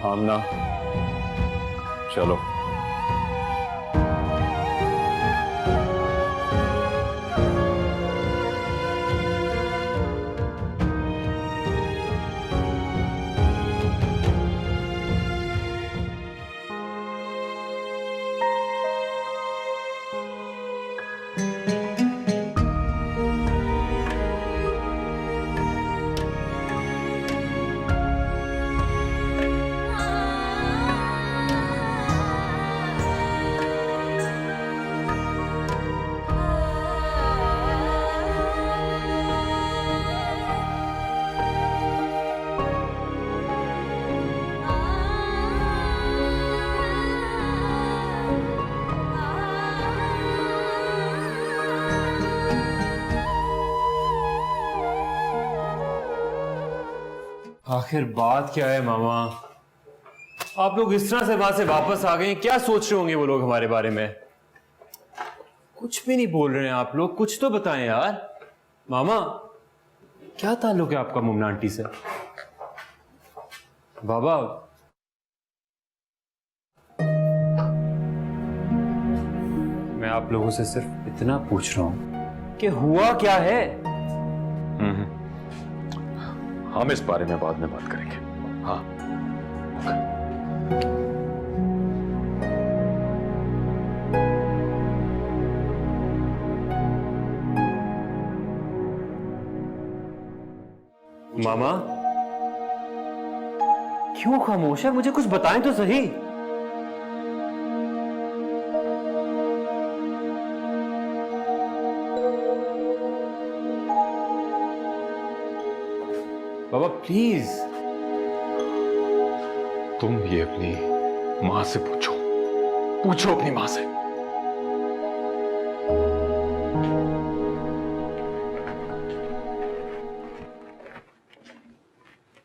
आमना, चलो। आखिर बात क्या है मामा? आप लोग इस तरह से वहां से वापस आ गए हैं, क्या सोच रहे होंगे वो लोग हमारे बारे में? कुछ भी नहीं बोल रहे हैं आप लोग, कुछ तो बताएं यार। मामा, क्या ताल्लुक है आपका मुन्ना आंटी से? बाबा, मैं आप लोगों से सिर्फ इतना पूछ रहा हूं कि हुआ क्या है? हम इस बारे में बाद में बात करेंगे। हाँ। मामा, क्यों खामोश है? मुझे कुछ बताएं तो सही। बाबा प्लीज। तुम ये अपनी मां से पूछो, पूछो अपनी मां से।